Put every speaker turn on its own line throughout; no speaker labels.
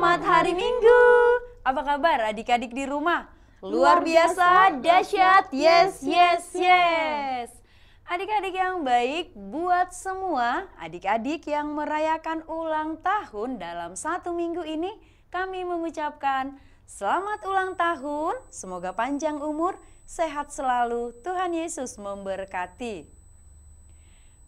Selamat hari Minggu. Apa kabar adik-adik di rumah? Luar biasa, dahsyat, yes, yes, yes. Adik-adik yang baik, buat semua adik-adik yang merayakan ulang tahun dalam satu minggu ini, kami mengucapkan selamat ulang tahun, semoga panjang umur, sehat selalu, Tuhan Yesus memberkati.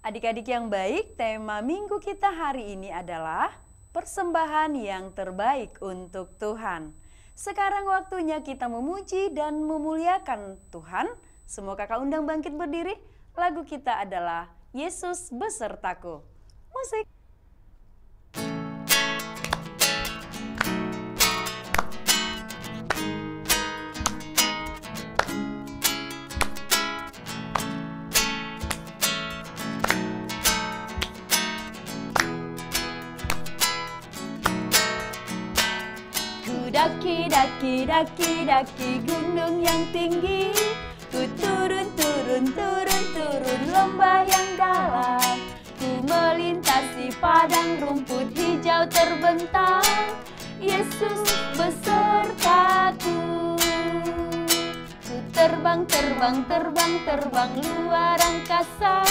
Adik-adik yang baik, tema minggu kita hari ini adalah persembahan yang terbaik untuk Tuhan. Sekarang waktunya kita memuji dan memuliakan Tuhan. Semua kakak undang bangkit berdiri. Lagu kita adalah Yesus Besertaku. Musik. Daki, daki, daki, daki gunung yang tinggi. Ku turun, turun, turun, turun lembah yang dalam. Ku melintasi padang rumput hijau terbentang. Yesus besertaku. Ku terbang, terbang, terbang, terbang luar angkasa.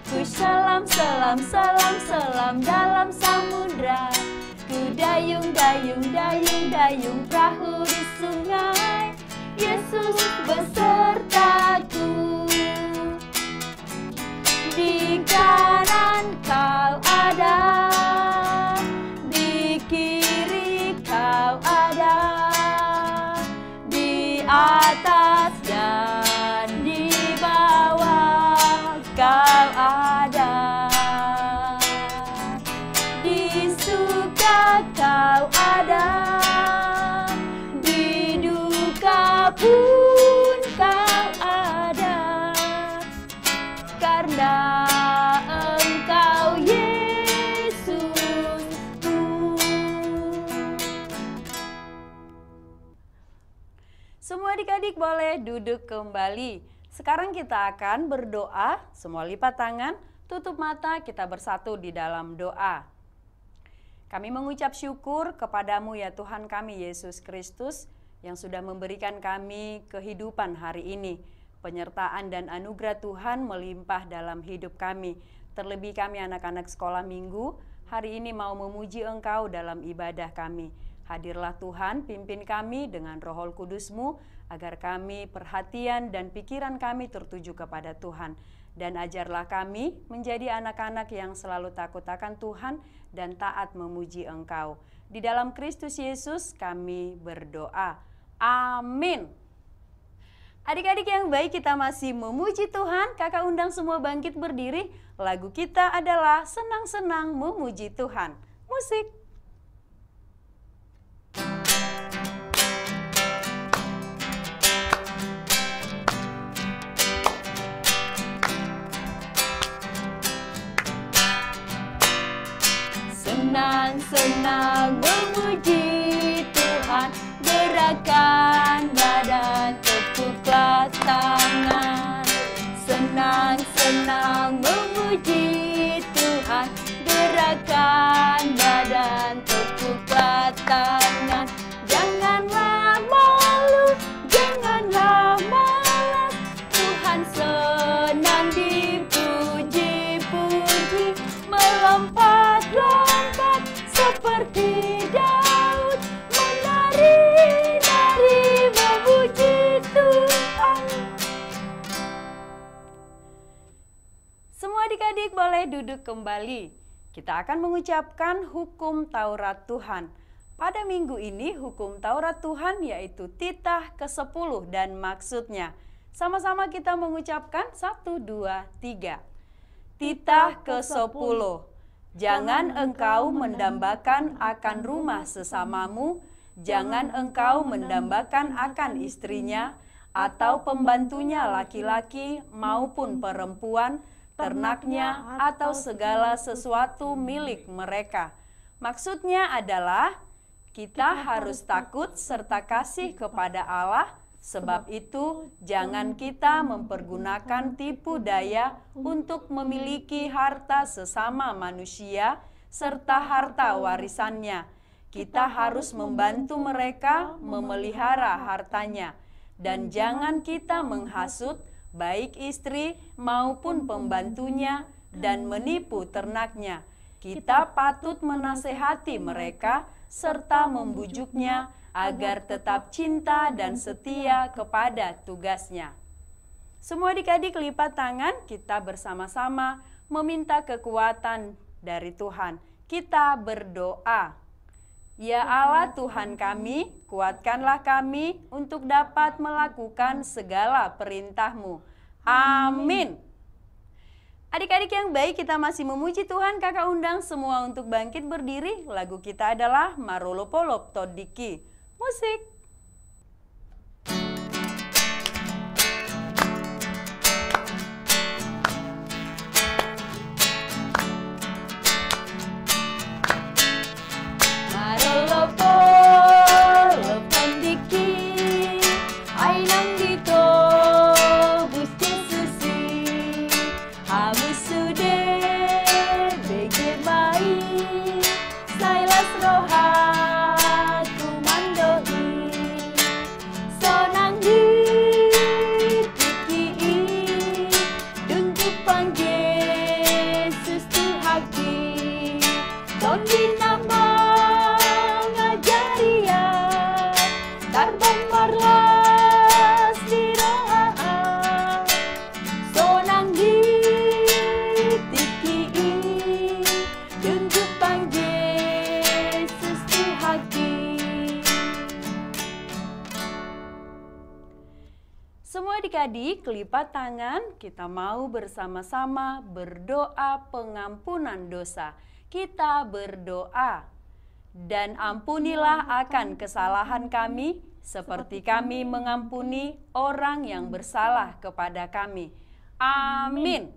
Ku salam, salam, salam, salam dalam samudra. Ku dayung, dayung, dayung, dayung perahu di sungai. Yesus besertaku. Di kanan kau ada, di kiri kau ada, di atas dan di bawah kau ada. Kau ada, di duka pun kau ada, karena Engkau Yesusku. Semua adik-adik boleh duduk kembali. Sekarang kita akan berdoa, semua lipat tangan, tutup mata, kita bersatu di dalam doa. Kami mengucap syukur kepadamu ya Tuhan kami Yesus Kristus yang sudah memberikan kami kehidupan hari ini. Penyertaan dan anugerah Tuhan melimpah dalam hidup kami. Terlebih kami anak-anak sekolah minggu, hari ini mau memuji Engkau dalam ibadah kami. Hadirlah Tuhan, pimpin kami dengan Roh Kudus-Mu agar kami perhatian dan pikiran kami tertuju kepada Tuhan. Dan ajarlah kami menjadi anak-anak yang selalu takut akan Tuhan dan taat memuji Engkau. Di dalam Kristus Yesus kami berdoa. Amin. Adik-adik yang baik, kita masih memuji Tuhan. Kakak undang semua bangkit berdiri. Lagu kita adalah Senang-senang memuji Tuhan. Musik. Senang-senang memuji Tuhan, gerakan badan, tepuklah tangan. Senang-senang memuji Tuhan, gerakan badan, tepuklah tangan. Janganlah malu, janganlah malas, Tuhan senang dipuji-puji, melompat-lompat seperti Daud, menari-nari memuji Tuhan. Semua adik-adik boleh duduk kembali. Kita akan mengucapkan hukum Taurat Tuhan. Pada minggu ini hukum Taurat Tuhan yaitu titah ke-10 dan maksudnya. Sama-sama kita mengucapkan 1, 2, 3. Titah ke-10. Jangan engkau mendambakan akan rumah sesamamu, jangan engkau mendambakan akan istrinya, atau pembantunya laki-laki maupun perempuan, ternaknya, atau segala sesuatu milik mereka. Maksudnya adalah kita harus takut serta kasih kepada Allah. Sebab itu, jangan kita mempergunakan tipu daya untuk memiliki harta sesama manusia serta harta warisannya. kita harus membantu mereka memelihara hartanya. Dan jangan kita menghasut baik istri maupun pembantunya dan menipu ternaknya. Kita patut menasehati mereka serta membujuknya agar tetap cinta dan setia kepada tugasnya. Semua adik-adik lipat tangan, kita bersama-sama meminta kekuatan dari Tuhan. Kita berdoa. Ya Allah Tuhan kami, kuatkanlah kami untuk dapat melakukan segala perintah-Mu. Amin. Adik-adik yang baik, kita masih memuji Tuhan. Kakak undang semua untuk bangkit berdiri. Lagu kita adalah Marolopolop Todiki. Musik. Semua adik-adik lipat tangan, kita mau bersama-sama berdoa pengampunan dosa. Kita berdoa, dan ampunilah akan kesalahan kami, seperti kami mengampuni orang yang bersalah kepada kami. Amin.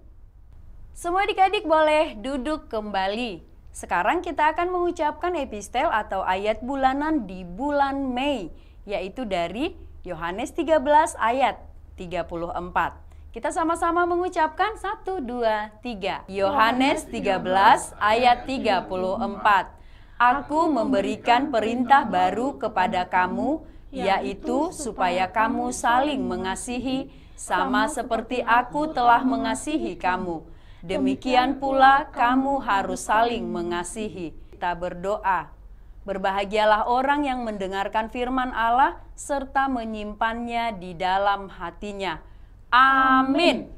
Semua adik-adik boleh duduk kembali. Sekarang kita akan mengucapkan epistel atau ayat bulanan di bulan Mei, yaitu dari Yohanes 13 ayat 34. Kita sama-sama mengucapkan 1, 2, 3. Yohanes 13 ayat 34. Aku memberikan perintah baru kepada kamu, yaitu supaya kamu saling mengasihi, sama seperti aku telah mengasihi kamu. Demikian pula kamu harus saling mengasihi. Kita berdoa. Berbahagialah orang yang mendengarkan firman Allah serta menyimpannya di dalam hatinya. Amin.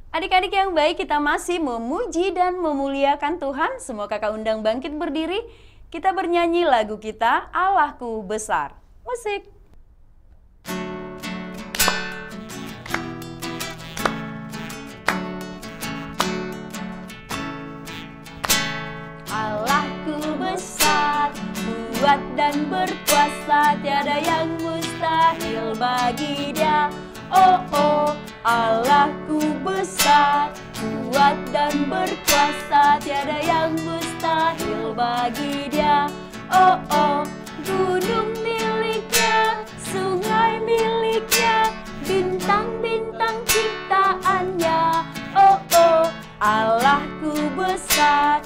Adik-adik yang baik, kita masih memuji dan memuliakan Tuhan. Semua kakak undang bangkit berdiri. Kita bernyanyi lagu kita, Allahku Besar. Musik. Kuat dan berkuasa, tiada yang mustahil bagi Dia. Oh, oh, Allahku besar, kuat dan berkuasa, tiada yang mustahil bagi Dia. Oh, oh, gunung miliknya, sungai miliknya, bintang-bintang ciptaannya. Oh, oh, Allahku besar,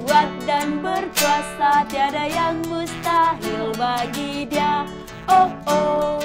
kuat dan berkuasa, tiada yang mustahil bagi Dia. Oh, oh.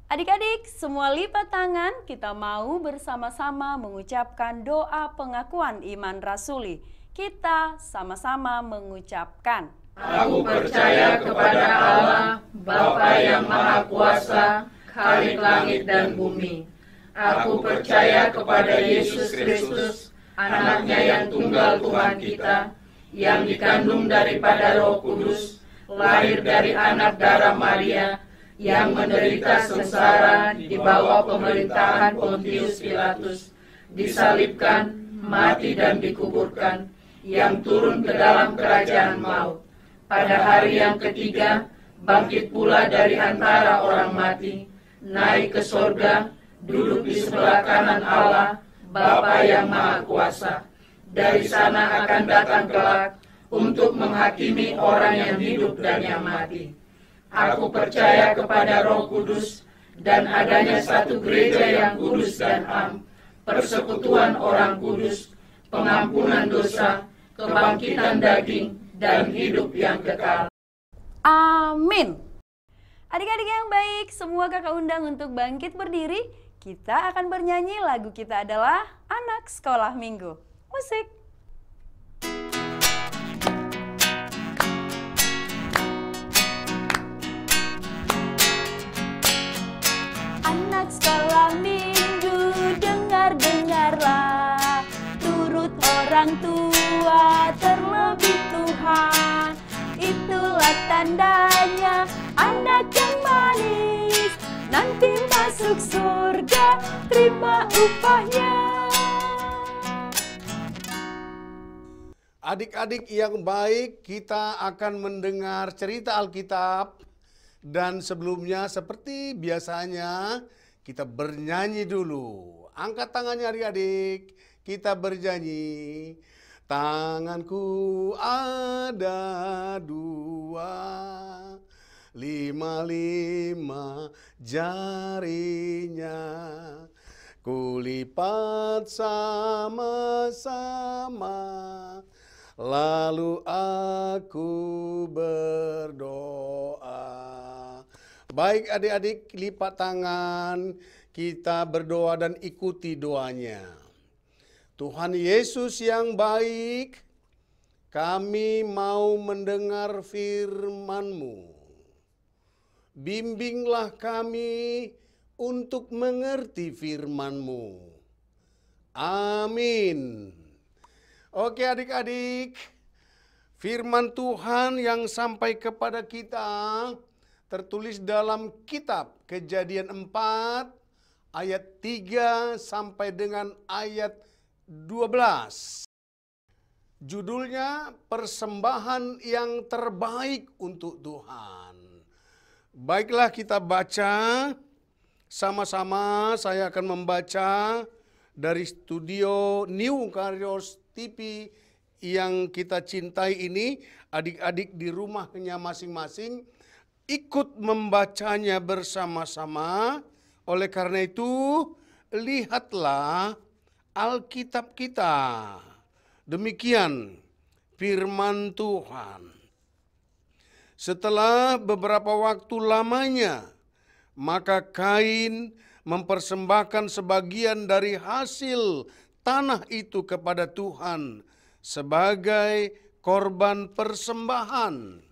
Adik-adik, semua lipat tangan, kita mau bersama-sama mengucapkan doa pengakuan iman rasuli. Kita sama-sama mengucapkan.
Aku percaya kepada Allah, Bapa yang Maha Kuasa, Khalik langit dan bumi. Aku percaya kepada Yesus Kristus, Anaknya yang tunggal Tuhan kita, yang dikandung daripada Roh Kudus, lahir dari anak darah Maria, yang menderita sengsara di bawah pemerintahan Pontius Pilatus, disalibkan, mati dan dikuburkan, yang turun ke dalam kerajaan maut. Pada hari yang ketiga, bangkit pula dari antara orang mati, naik ke sorga, duduk di sebelah kanan Allah, Bapa yang Maha Kuasa. Dari sana akan datang kelak untuk menghakimi orang yang hidup dan yang mati. Aku percaya kepada Roh Kudus dan adanya satu gereja yang kudus dan am, persekutuan orang kudus, pengampunan dosa, kebangkitan daging, dan hidup yang kekal.
Amin. Adik-adik yang baik, semua kakak undang untuk bangkit berdiri. Kita akan bernyanyi, lagu kita adalah Anak Sekolah Minggu. Musik. Anak sekolah minggu, dengar-dengarlah, turut orang tua, terlebih Tuhan. Itulah tandanya anak yang manis, nanti masuk surga, terima upahnya.
Adik-adik yang baik, kita akan mendengar cerita Alkitab. Dan sebelumnya seperti biasanya kita bernyanyi dulu. Angkat tangannya adik-adik, kita bernyanyi. Tanganku ada dua, 5 jarinya, kulipat sama-sama, lalu aku berdoa. Baik adik-adik, lipat tangan, kita berdoa dan ikuti doanya. Tuhan Yesus yang baik, kami mau mendengar firman-Mu. Bimbinglah kami untuk mengerti firman-Mu. Amin. Oke adik-adik, firman Tuhan yang sampai kepada kita tertulis dalam kitab Kejadian 4 ayat 3 sampai dengan ayat 12. Judulnya persembahan yang terbaik untuk Tuhan. Baiklah kita baca sama-sama. Saya akan membaca dari studio New Karios TV yang kita cintai ini. Adik-adik di rumahnya masing-masing ikut membacanya bersama-sama. Oleh karena itu, lihatlah Alkitab kita. Demikian firman Tuhan. Setelah beberapa waktu lamanya, maka Kain mempersembahkan sebagian dari hasil tanah itu kepada Tuhan sebagai korban persembahan.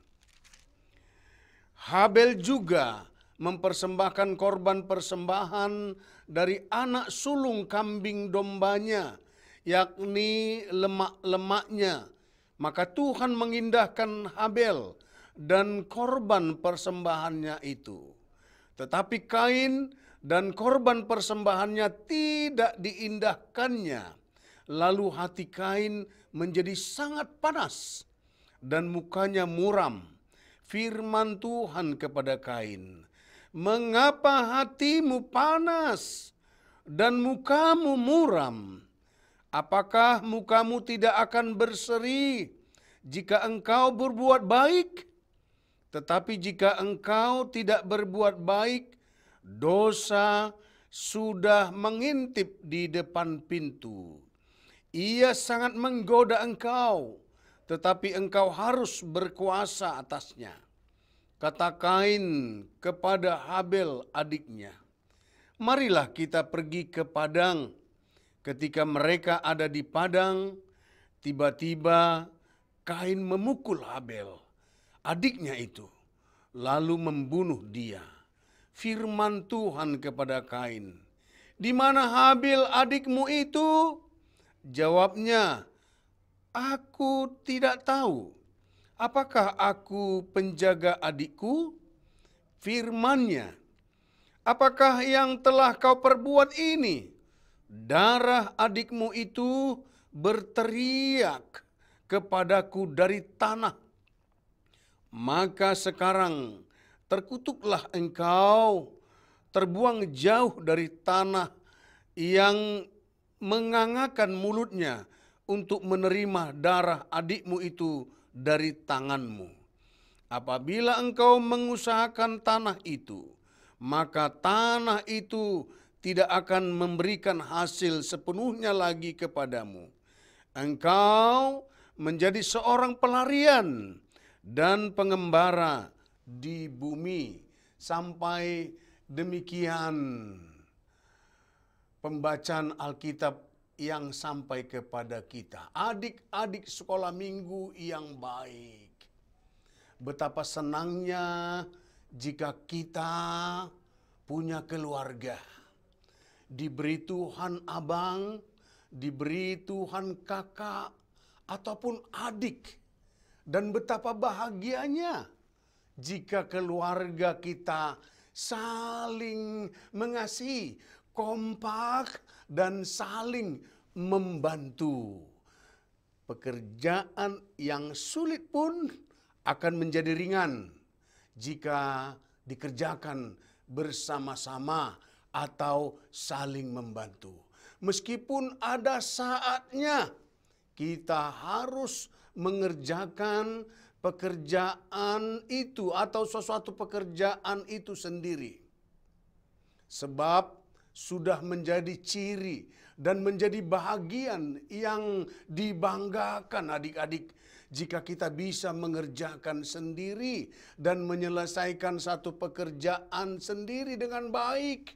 Habel juga mempersembahkan korban persembahan dari anak sulung kambing dombanya, yakni lemak-lemaknya. Maka Tuhan mengindahkan Habel dan korban persembahannya itu. Tetapi Kain dan korban persembahannya tidak diindahkannya. Lalu hati Kain menjadi sangat panas dan mukanya muram. Firman Tuhan kepada Kain, "Mengapa hatimu panas dan mukamu muram? Apakah mukamu tidak akan berseri jika engkau berbuat baik? Tetapi jika engkau tidak berbuat baik, dosa sudah mengintip di depan pintu. Ia sangat menggoda engkau, tetapi engkau harus berkuasa atasnya." Kata Kain kepada Habel adiknya, "Marilah kita pergi ke padang." Ketika mereka ada di padang, tiba-tiba Kain memukul Habel, adiknya itu, lalu membunuh dia. Firman Tuhan kepada Kain, "Di mana Habel adikmu itu?" Jawabnya, "Aku tidak tahu. Apakah aku penjaga adikku?" Firman-Nya, "Apakah yang telah kau perbuat ini? Darah adikmu itu berteriak kepadaku dari tanah. Maka sekarang terkutuklah engkau, terbuang jauh dari tanah yang mengangakan mulutnya untuk menerima darah adikmu itu dari tanganmu. Apabila engkau mengusahakan tanah itu, maka tanah itu tidak akan memberikan hasil sepenuhnya lagi kepadamu. Engkau menjadi seorang pelarian dan pengembara di bumi. Sampai demikian pembacaan Alkitab yang sampai kepada kita. Adik-adik sekolah minggu yang baik. Betapa senangnya jika kita punya keluarga. Diberi Tuhan abang, diberi Tuhan kakak, ataupun adik. Dan betapa bahagianya jika keluarga kita saling mengasihi, kompak, dan saling membantu. Pekerjaan yang sulit pun akan menjadi ringan jika dikerjakan bersama-sama atau saling membantu. Meskipun ada saatnya kita harus mengerjakan pekerjaan itu atau sesuatu pekerjaan itu sendiri. Sebab sudah menjadi ciri dan menjadi bahagian yang dibanggakan adik-adik jika kita bisa mengerjakan sendiri dan menyelesaikan satu pekerjaan sendiri dengan baik.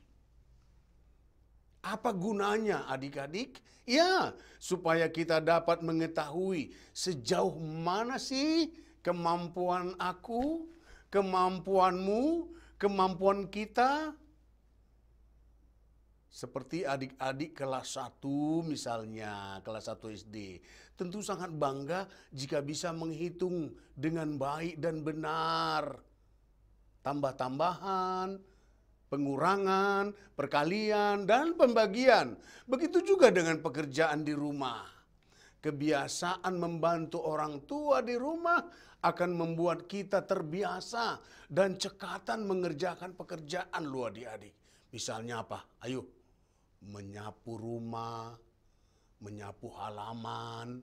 Apa gunanya adik-adik? Ya, supaya kita dapat mengetahui sejauh mana sih kemampuan aku, kemampuanmu, kemampuan kita. Seperti adik-adik kelas 1 misalnya, kelas 1 SD. Tentu sangat bangga jika bisa menghitung dengan baik dan benar. Tambah-tambahan, pengurangan, perkalian, dan pembagian. Begitu juga dengan pekerjaan di rumah. Kebiasaan membantu orang tua di rumah akan membuat kita terbiasa dan cekatan mengerjakan pekerjaan lu adik-adik. Misalnya apa? Ayo, menyapu rumah, menyapu halaman,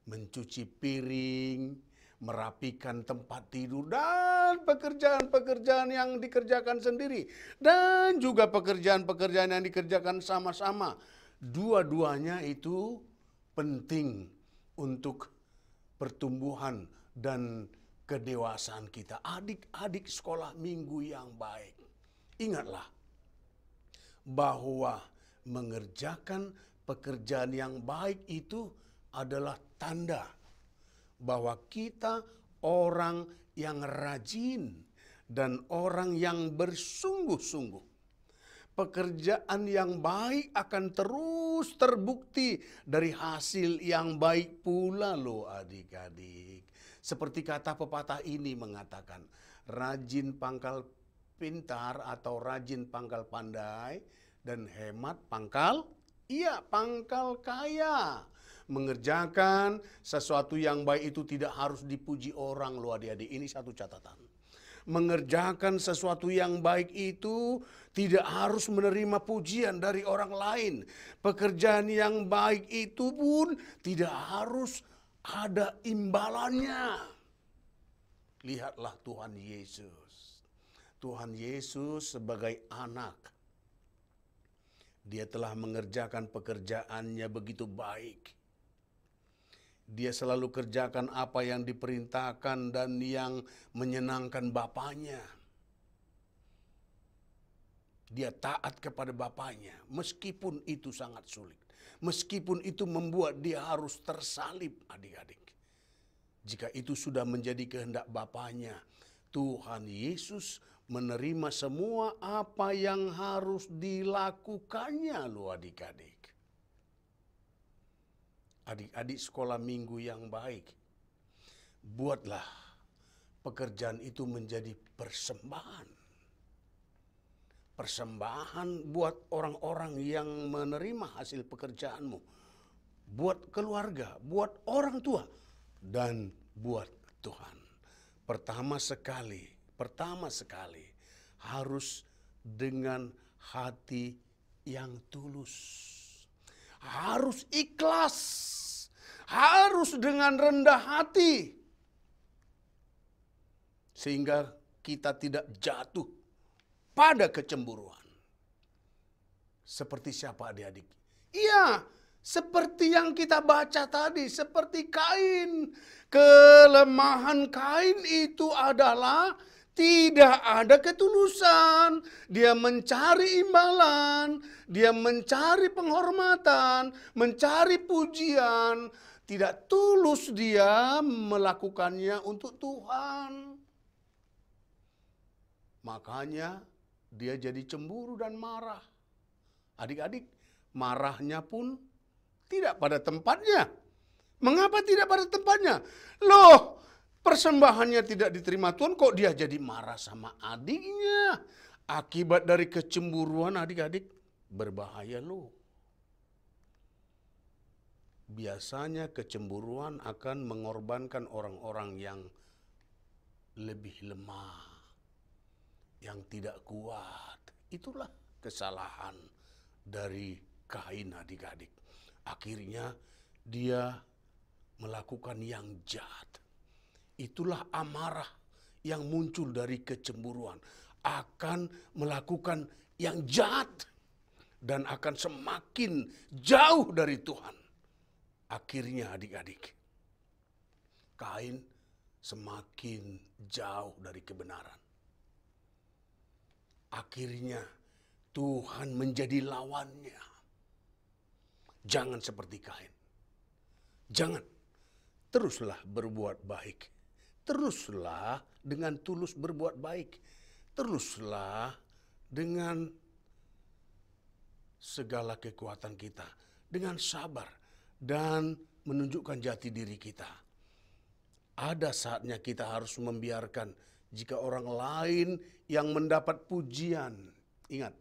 mencuci piring, merapikan tempat tidur, dan pekerjaan-pekerjaan yang dikerjakan sendiri. Dan juga pekerjaan-pekerjaan yang dikerjakan sama-sama. Dua-duanya itu penting untuk pertumbuhan dan kedewasaan kita. Adik-adik sekolah minggu yang baik. Ingatlah bahwa mengerjakan pekerjaan yang baik itu adalah tanda bahwa kita orang yang rajin dan orang yang bersungguh-sungguh. Pekerjaan yang baik akan terus terbukti dari hasil yang baik pula loh adik-adik. Seperti kata pepatah ini mengatakan, rajin pangkal pintar atau rajin pangkal pandai dan hemat pangkal kaya. Mengerjakan sesuatu yang baik itu tidak harus dipuji orang loh adik-adik. Ini satu catatan. Mengerjakan sesuatu yang baik itu tidak harus menerima pujian dari orang lain. Pekerjaan yang baik itu pun tidak harus ada imbalannya. Lihatlah Tuhan Yesus. Tuhan Yesus sebagai anak, Dia telah mengerjakan pekerjaannya begitu baik. Dia selalu kerjakan apa yang diperintahkan dan yang menyenangkan Bapaknya. Dia taat kepada Bapaknya, meskipun itu sangat sulit. Meskipun itu membuat dia harus tersalib, adik-adik. Jika itu sudah menjadi kehendak Bapaknya, Tuhan Yesus menerima semua apa yang harus dilakukannya loh adik-adik. Adik-adik sekolah minggu yang baik, buatlah pekerjaan itu menjadi persembahan. Persembahan buat orang-orang yang menerima hasil pekerjaanmu. Buat keluarga, buat orang tua, dan buat Tuhan. Pertama sekali harus dengan hati yang tulus. Harus ikhlas, harus dengan rendah hati. Sehingga kita tidak jatuh pada kecemburuan. Seperti siapa adik-adik? Iya, Seperti yang kita baca tadi, seperti Kain. Kelemahan Kain itu adalah tidak ada ketulusan. Dia mencari imbalan, dia mencari penghormatan, mencari pujian. Tidak tulus dia melakukannya untuk Tuhan. Makanya dia jadi cemburu dan marah. Adik-adik, marahnya pun tidak pada tempatnya. Mengapa tidak pada tempatnya? Loh, persembahannya tidak diterima Tuhan, kok dia jadi marah sama adiknya? Akibat dari kecemburuan adik-adik, berbahaya loh. Biasanya kecemburuan akan mengorbankan orang-orang yang lebih lemah, yang tidak kuat. Itulah kesalahan dari Kain adik-adik. Akhirnya dia melakukan yang jahat. Itulah amarah yang muncul dari kecemburuan. Akan melakukan yang jahat dan akan semakin jauh dari Tuhan. Akhirnya adik-adik, Kain semakin jauh dari kebenaran. Akhirnya Tuhan menjadi lawannya. Jangan seperti Kain. Jangan. Teruslah berbuat baik. Teruslah dengan tulus berbuat baik. Teruslah dengan segala kekuatan kita. Dengan sabar dan menunjukkan jati diri kita. Ada saatnya kita harus membiarkan jika orang lain yang mendapat pujian. Ingat,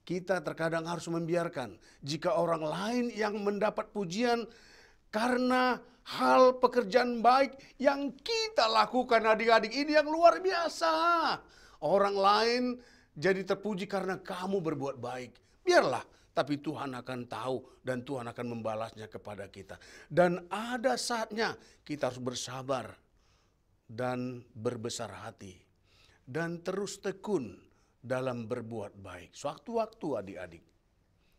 kita terkadang harus membiarkan jika orang lain yang mendapat pujian karena hal pekerjaan baik yang kita lakukan adik-adik ini yang luar biasa. Orang lain jadi terpuji karena kamu berbuat baik. Biarlah, tapi Tuhan akan tahu dan Tuhan akan membalasnya kepada kita. Dan ada saatnya kita harus bersabar dan berbesar hati. Dan terus tekun dalam berbuat baik. Sewaktu-waktu adik-adik,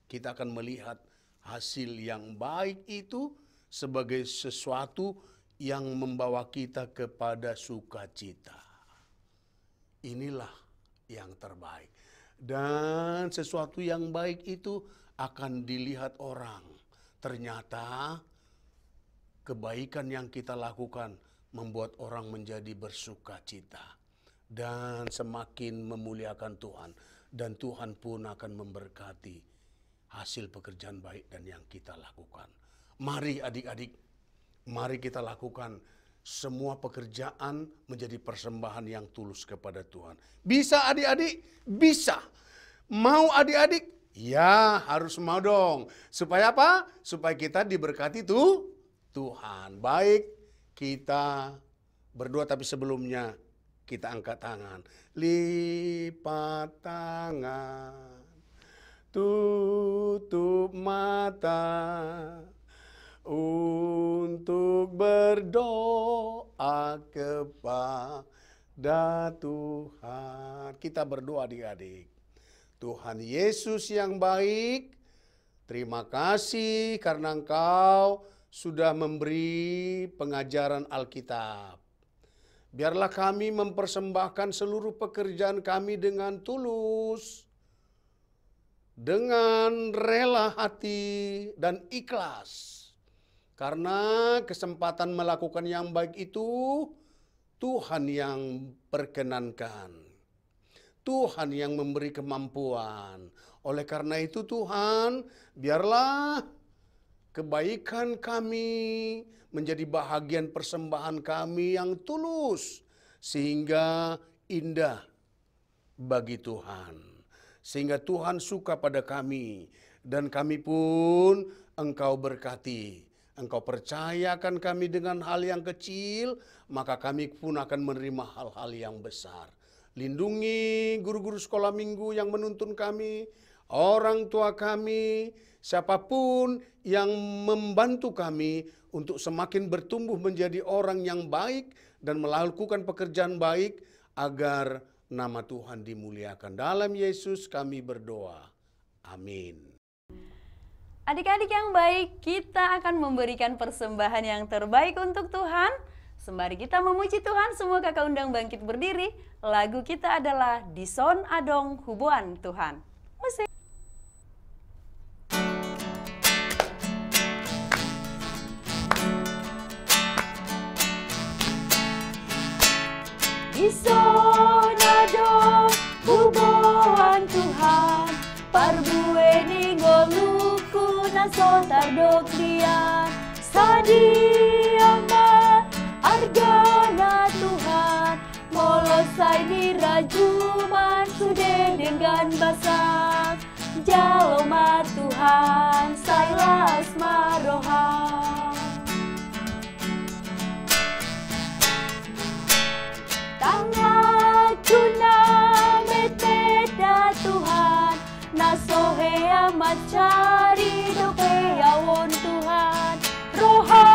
kita akan melihat hasil yang baik itu sebagai sesuatu yang membawa kita kepada sukacita. Inilah yang terbaik. Dan sesuatu yang baik itu akan dilihat orang. Ternyata kebaikan yang kita lakukan membuat orang menjadi bersukacita. Dan semakin memuliakan Tuhan. Dan Tuhan pun akan memberkati hasil pekerjaan baik dan yang kita lakukan. Mari adik-adik, mari kita lakukan semua pekerjaan menjadi persembahan yang tulus kepada Tuhan. Bisa adik-adik? Bisa. Mau adik-adik? Ya, harus mau dong. Supaya apa? Supaya kita diberkati Tuhan. Baik, kita berdoa tapi sebelumnya kita angkat tangan. Lipat tangan, tutup mata, untuk berdoa kepada Tuhan. Kita berdoa adik-adik. Tuhan Yesus yang baik, terima kasih karena Engkau sudah memberi pengajaran Alkitab. Biarlah kami mempersembahkan seluruh pekerjaan kami dengan tulus, dengan rela hati dan ikhlas. Karena kesempatan melakukan yang baik itu Tuhan yang perkenankan. Tuhan yang memberi kemampuan. Oleh karena itu Tuhan, biarlah kebaikan kami menjadi bahagian persembahan kami yang tulus. Sehingga indah bagi Tuhan. Sehingga Tuhan suka pada kami. Dan kami pun Engkau berkati. Engkau percayakan kami dengan hal yang kecil, maka kami pun akan menerima hal-hal yang besar. Lindungi guru-guru sekolah minggu yang menuntun kami, orang tua kami, siapapun yang membantu kami untuk semakin bertumbuh menjadi orang yang baik dan melakukan pekerjaan baik agar nama Tuhan dimuliakan. Dalam Yesus kami berdoa. Amin.
Adik-adik yang baik, kita akan memberikan persembahan yang terbaik untuk Tuhan. Sembari kita memuji Tuhan, semua kakak undang bangkit berdiri. Lagu kita adalah Dison Adong Hubuan Tuhan. Musik. Dison Adong Hubuan Tuhan, parbue ningoluku nason tardok dian, sadiama argana Tuhan, molosai di rajuman sude dengan basak, jaloma Tuhan sailas marohan. Tangan cuna meteda Tuhan, nasohe amat cari dope yawon Tuhan, roha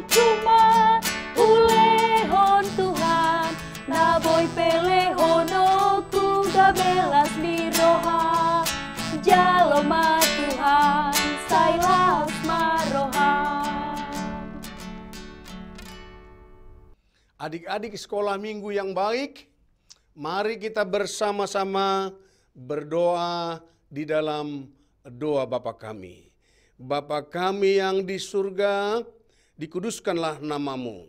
cuma ulehon Tuhan, naboy pelehonoku gabelas di roha, jaloma Tuhan sailas marohan.
Adik-adik sekolah minggu yang baik, mari kita bersama-sama berdoa di dalam doa Bapa kami. Bapa kami yang di surga, dikuduskanlah namamu.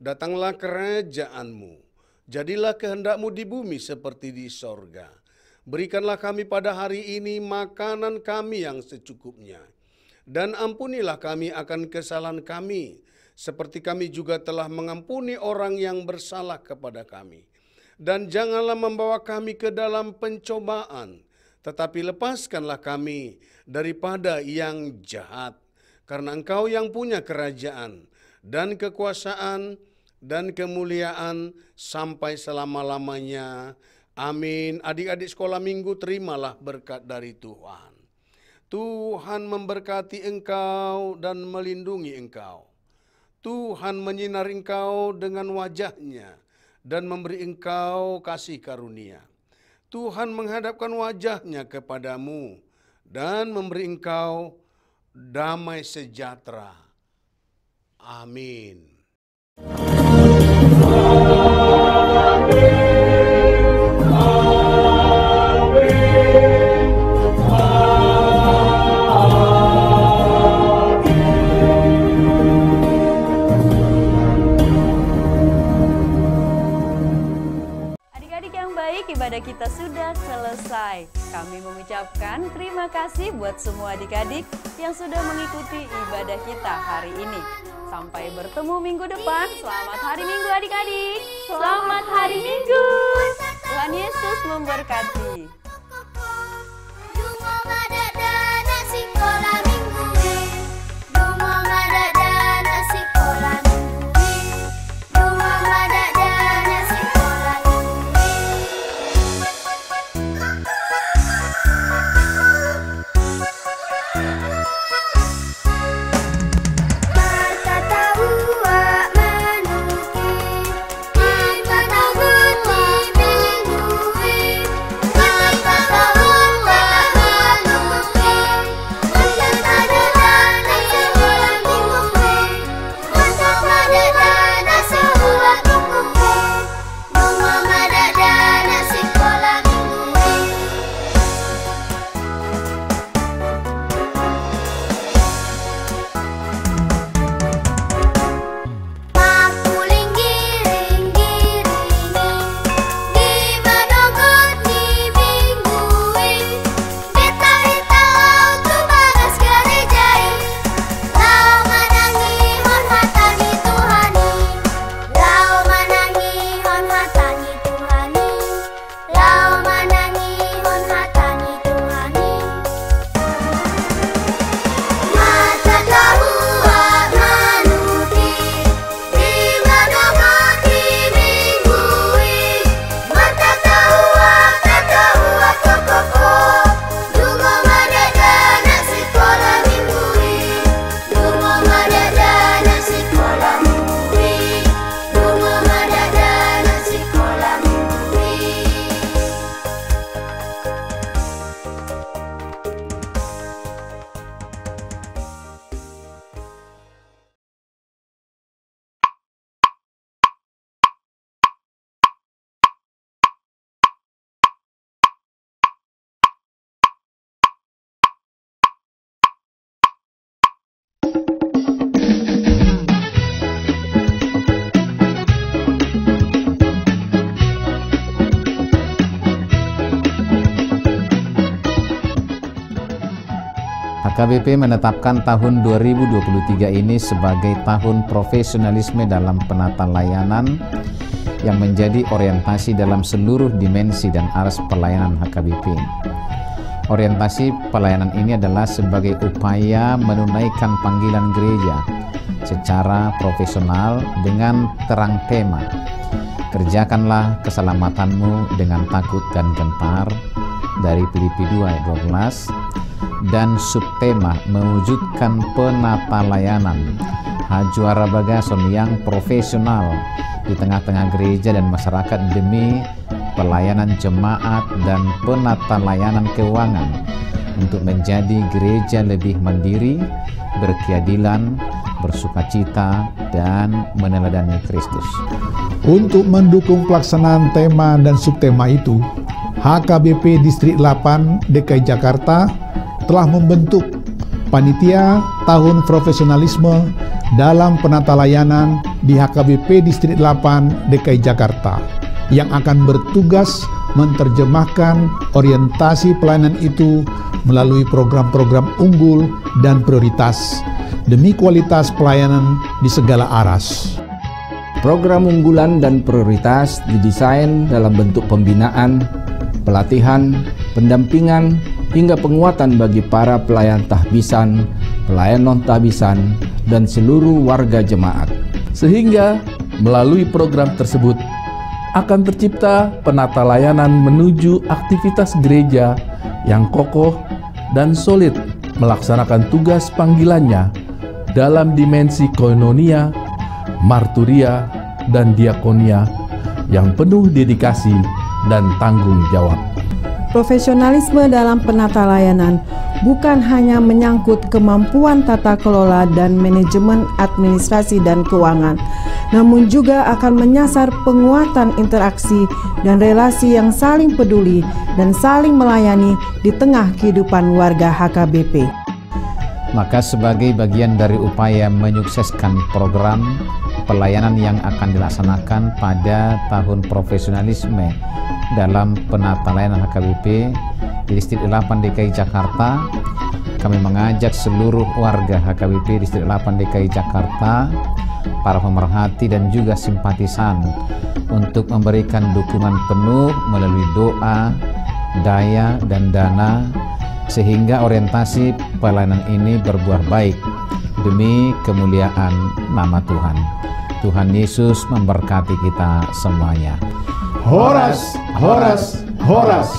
Datanglah kerajaanmu. Jadilah kehendakmu di bumi seperti di sorga. Berikanlah kami pada hari ini makanan kami yang secukupnya. Dan ampunilah kami akan kesalahan kami, seperti kami juga telah mengampuni orang yang bersalah kepada kami. Dan janganlah membawa kami ke dalam pencobaan, tetapi lepaskanlah kami daripada yang jahat. Karena Engkau yang punya kerajaan dan kekuasaan dan kemuliaan sampai selama-lamanya. Amin. Adik-adik sekolah minggu, terimalah berkat dari Tuhan. Tuhan memberkati engkau dan melindungi engkau. Tuhan menyinari engkau dengan wajah-Nya dan memberi engkau kasih karunia. Tuhan menghadapkan wajah-Nya kepadamu dan memberi engkau damai sejahtera. Amin.
Ibadah kita sudah selesai. Kami mengucapkan terima kasih buat semua adik-adik yang sudah mengikuti ibadah kita hari ini. Sampai bertemu minggu depan. Selamat hari Minggu adik-adik. Selamat hari Minggu. Tuhan Yesus memberkati.
HKBP menetapkan tahun 2023 ini sebagai tahun profesionalisme dalam penata layanan yang menjadi orientasi dalam seluruh dimensi dan aras pelayanan HKBP. Orientasi pelayanan ini adalah sebagai upaya menunaikan panggilan gereja secara profesional dengan terang tema, kerjakanlah keselamatanmu dengan takut dan gentar, dari Filipi 2 ayat 12, dan subtema mewujudkan penata layanan Hajuara Bagason yang profesional di tengah-tengah gereja dan masyarakat demi pelayanan jemaat dan penata layanan keuangan untuk menjadi gereja lebih mandiri, berkeadilan, bersukacita, dan meneladani Kristus.
Untuk mendukung pelaksanaan tema dan subtema itu, HKBP Distrik 8 DKI Jakarta telah membentuk Panitia Tahun Profesionalisme dalam Penata Layanan di HKBP Distrik 8 DKI Jakarta yang akan bertugas menerjemahkan orientasi pelayanan itu melalui program-program unggul dan prioritas demi kualitas pelayanan di segala aras.
Program unggulan dan prioritas didesain dalam bentuk pembinaan, pelatihan, pendampingan, hingga penguatan bagi para pelayan tahbisan, pelayan non-tahbisan, dan seluruh warga jemaat. Sehingga melalui program tersebut akan tercipta penata layanan menuju aktivitas gereja yang kokoh dan solid melaksanakan tugas panggilannya dalam dimensi koinonia, marturia, dan diakonia yang penuh dedikasi dan tanggung jawab.
Profesionalisme dalam penata layanan bukan hanya menyangkut kemampuan tata kelola dan manajemen administrasi dan keuangan, namun juga akan menyasar penguatan interaksi dan relasi yang saling peduli dan saling melayani di tengah kehidupan warga HKBP.
Maka sebagai bagian dari upaya menyukseskan program pelayanan yang akan dilaksanakan pada tahun profesionalisme dalam penata layanan HKBP di Distrik 8 DKI Jakarta, kami mengajak seluruh warga HKBP Distrik 8 DKI Jakarta, para pemerhati dan juga simpatisan untuk memberikan dukungan penuh melalui doa, daya, dan dana sehingga orientasi pelayanan ini berbuah baik demi kemuliaan nama Tuhan. Tuhan Yesus memberkati kita semuanya.
Horas, horas, horas.